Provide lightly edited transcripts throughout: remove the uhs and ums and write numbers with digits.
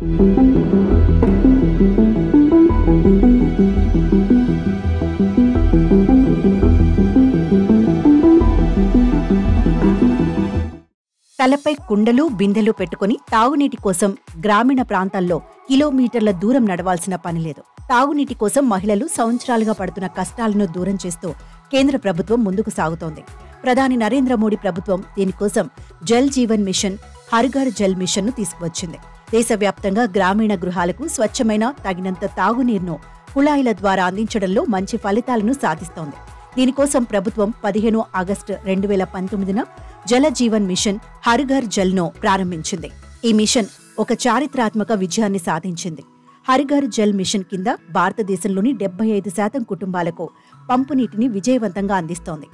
తలపై కుండలు బిందెలు పెట్టుకుని తాగునీటి కోసం గ్రామీణ ప్రాంతాల్లో కిలోమీటర్ల దూరం నడవాల్సిన పనిలేదు. తాగునీటి కోసం మహిళలు సంవత్సరాలుగా పడుతున్న కష్టాలను దూరం చేస్తూ కేంద్ర ప్రభుత్వం ముందుకు సాగుతోంది. ప్రధాని నరేంద్ర మోడీ ప్రభుత్వం దీనికోసం జల్ జీవన్ మిషన్, హర్ ఘర్ జల్ మిషన్ ను తీసుకువచ్చింది. దేశవ్యాప్తంగా గ్రామీణ గృహాలకు స్వచ్ఛమైన తగినంత తాగునీరును కుళాయిల ద్వారా అందించడంలో మంచి ఫలితాలను సాధిస్తోంది. దీనికోసం ప్రభుత్వం 15 ఆగస్టు 2019న జల జీవన్ మిషన్ హర్ ఘర్ జల్ ను ప్రారంభించింది. ఈ మిషన్ ఒక చారిత్రాత్మక విజయాన్ని సాధించింది. హర్ ఘర్ జల్ మిషన్ కింద భారతదేశంలోని 75% కుటుంబాలకు పంపు నీటిని విజయవంతంగా అందిస్తోంది.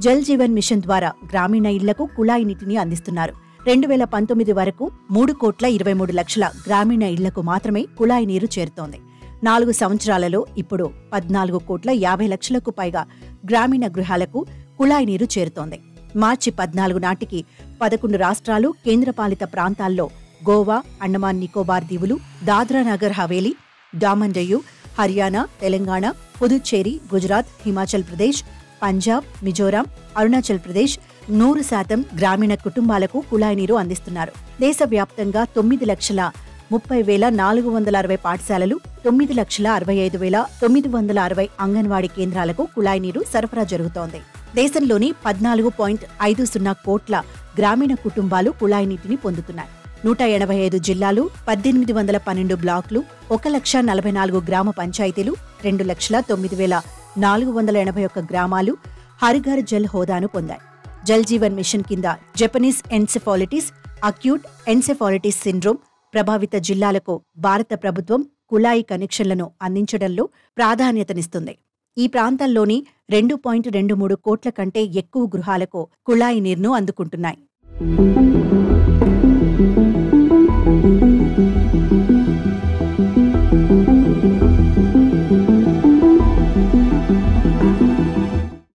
జల్ జీవన్ మిషన్ ద్వారా గ్రామీణ ఇళ్లకు కుళాయి నీటిని అందిస్తున్నారు. 2019 వరకు 3,23,00,000 గ్రామీణ ఇళ్లకు మాత్రమే కుళాయి నీరు చేరుతోంది. 4 సంవత్సరాలలో ఇప్పుడు 14,50,00,000కు పైగా గ్రామీణ గృహాలకు కుళాయి నీరు చేరుతోంది. మార్చి 14 నాటికి 11 రాష్ట్రాలు, కేంద్రపాలిత ప్రాంతాల్లో గోవా, అండమాన్ నికోబార్ దీవులు, దాద్రా నగర్ హవేలీ, డామన్ డయ్యూ, హర్యానా, తెలంగాణ, పుదుచ్చేరి, గుజరాత్, హిమాచల్ ప్రదేశ్, పంజాబ్, మిజోరాం, అరుణాచల్ ప్రదేశ్ 100% గ్రామీణ కుటుంబాలకు కుళాయి నీరు అందిస్తున్నారు. దేశవ్యాప్తంగా 9,30,460 పాఠశాలలు, 9,65,960 అంగన్వాడీ కేంద్రాలకు కుళాయి నీరు సరఫరా జరుగుతోంది. దేశంలోని 14.50 కోట్ల గ్రామీణ కుటుంబాలు కుళాయి నీటిని పొందుతున్నాయి. 185 జిల్లాలు, 1812 బ్లాక్లు, 1,44,000 గ్రామ పంచాయతీలు, 2,09,481 గ్రామాలు హర్ ఘర్ జల్ హోదాను పొందాయి. జల్ జీవన్ మిషన్ కింద Japanese encephalitis, acute encephalitis syndrome ప్రభావిత జిల్లాలకు భారత ప్రభుత్వం కుళాయి కనెక్షన్లను అందించడంలో ప్రాధాన్యతనిస్తుంది. ఈ ప్రాంతాల్లోని 2.23 కోట్ల కంటే ఎక్కువ గృహాలకు కుళాయి నీరును అందుకుంటున్నాయి.